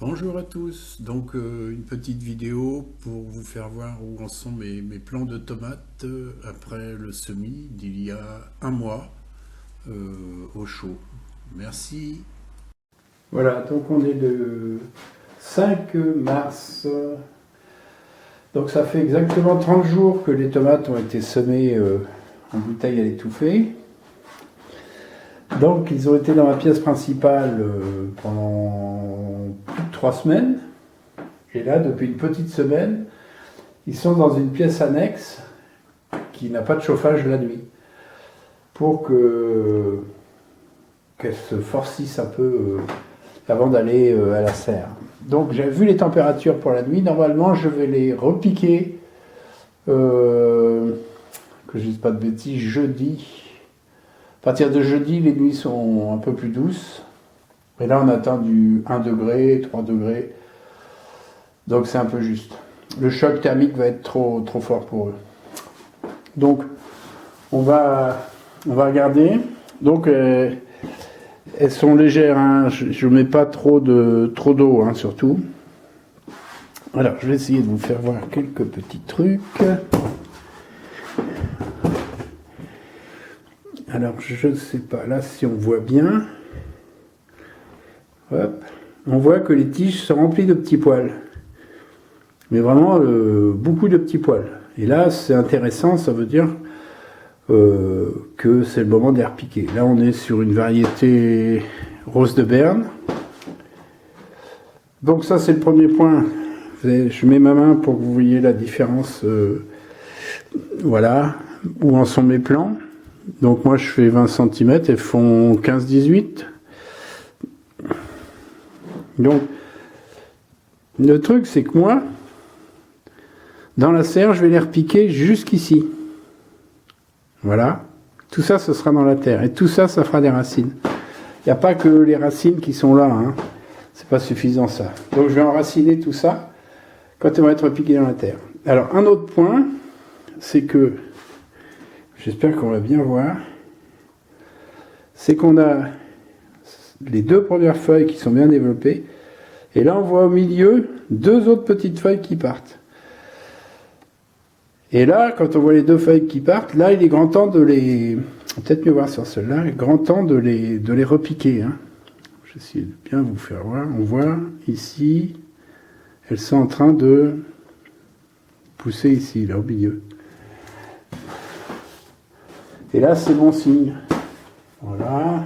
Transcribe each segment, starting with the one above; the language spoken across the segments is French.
Bonjour à tous, donc une petite vidéo pour vous faire voir où en sont mes plants de tomates après le semis d'il y a un mois au chaud. Merci. Voilà, donc on est le 5 mars, donc ça fait exactement 30 jours que les tomates ont été semées en bouteille à l'étouffée. Donc ils ont été dans ma pièce principale pendant plus de 3 semaines. Et là, depuis une petite semaine, ils sont dans une pièce annexe qui n'a pas de chauffage la nuit. Pour qu'elles se forcissent un peu avant d'aller à la serre. Donc j'ai vu les températures pour la nuit. Normalement, je vais les repiquer, que je ne dise pas de bêtises, jeudi. À partir de jeudi, les nuits sont un peu plus douces. Et là, on atteint du 1 degré, 3 degrés. Donc c'est un peu juste. Le choc thermique va être trop fort pour eux. Donc, on va regarder. Donc, elles sont légères. Hein. Je ne mets pas trop d'eau, hein, surtout. Alors, je vais essayer de vous faire voir quelques petits trucs. Alors, je ne sais pas, là, si on voit bien, hop, on voit que les tiges sont remplies de petits poils. Mais vraiment, beaucoup de petits poils. Et là, c'est intéressant, ça veut dire que c'est le moment de les repiquer. Là, on est sur une variété rose de Berne. Donc ça, c'est le premier point. Je mets ma main pour que vous voyez la différence. Voilà, où en sont mes plants. Donc moi je fais 20 cm, elles font 15-18. Donc le truc c'est que moi, dans la serre, je vais les repiquer jusqu'ici. Voilà. Tout ça, ce sera dans la terre. Et tout ça, ça fera des racines. Il n'y a pas que les racines qui sont là. Hein. C'est pas suffisant ça. Donc je vais enraciner tout ça quand elles vont être repiquées dans la terre. Alors un autre point, c'est que j'espère qu'on va bien voir. C'est qu'on a les deux premières feuilles qui sont bien développées. Et là, on voit au milieu deux autres petites feuilles qui partent. Et là, quand on voit les deux feuilles qui partent, là, il est grand temps de les... Peut-être mieux voir sur celle-là. Il est grand temps de les repiquer. Hein. Je vais essayer de bien vous faire voir. On voit ici, elles sont en train de pousser ici, là, au milieu. Et là, c'est bon signe. Voilà.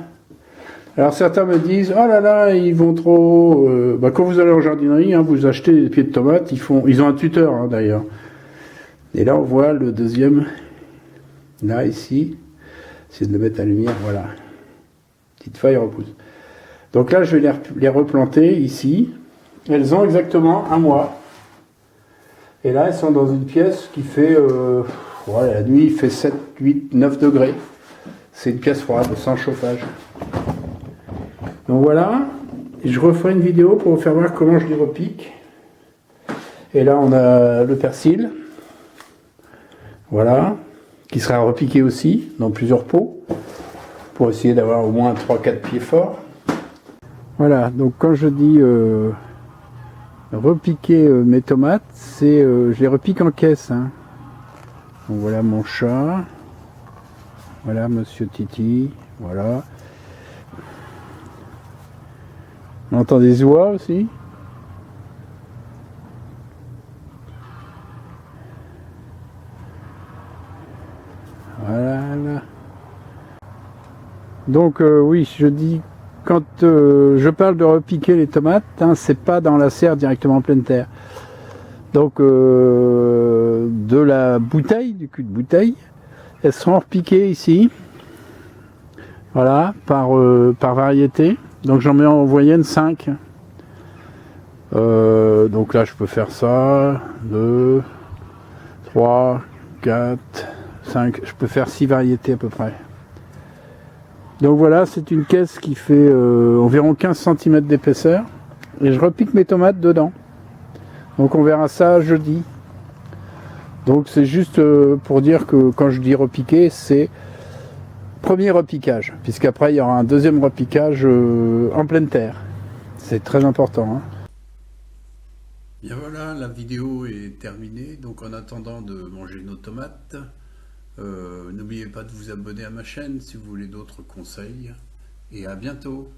Alors, certains me disent, oh là là, ils vont trop... quand vous allez en jardinerie, hein, vous achetez des pieds de tomates, ils ont un tuteur, hein, d'ailleurs. Et là, on voit le deuxième, là, ici. Essayez de le mettre à la lumière, voilà. Petite feuille repousse. Donc là, je vais les replanter ici. Elles ont exactement un mois. Et là, elles sont dans une pièce qui fait... voilà, la nuit, il fait 7, 8, 9 degrés. C'est une pièce froide, sans chauffage. Donc voilà, je referai une vidéo pour vous faire voir comment je les repique. Et là, on a le persil. Voilà, qui sera repiqué aussi dans plusieurs pots pour essayer d'avoir au moins 3-4 pieds forts. Voilà, donc quand je dis repiquer mes tomates, c'est je les repique en caisse. Hein. Donc voilà mon chat, voilà Monsieur Titi, voilà. On entend des oies aussi. Voilà. Donc oui, je dis, quand je parle de repiquer les tomates, hein, c'est pas dans la serre directement en pleine terre. Donc de la bouteille, du cul de bouteille, elles seront repiquées ici. Voilà, par variété. Donc j'en mets en moyenne 5. Donc là je peux faire ça, 2, 3, 4, 5, je peux faire 6 variétés à peu près. Donc voilà, c'est une caisse qui fait environ 15 cm d'épaisseur. Et je repique mes tomates dedans. Donc on verra ça jeudi. Donc c'est juste pour dire que quand je dis repiquer, c'est premier repiquage. Puisqu'après il y aura un deuxième repiquage en pleine terre. C'est très important. Hein. Bien voilà, la vidéo est terminée. Donc en attendant de manger nos tomates, n'oubliez pas de vous abonner à ma chaîne si vous voulez d'autres conseils. Et à bientôt!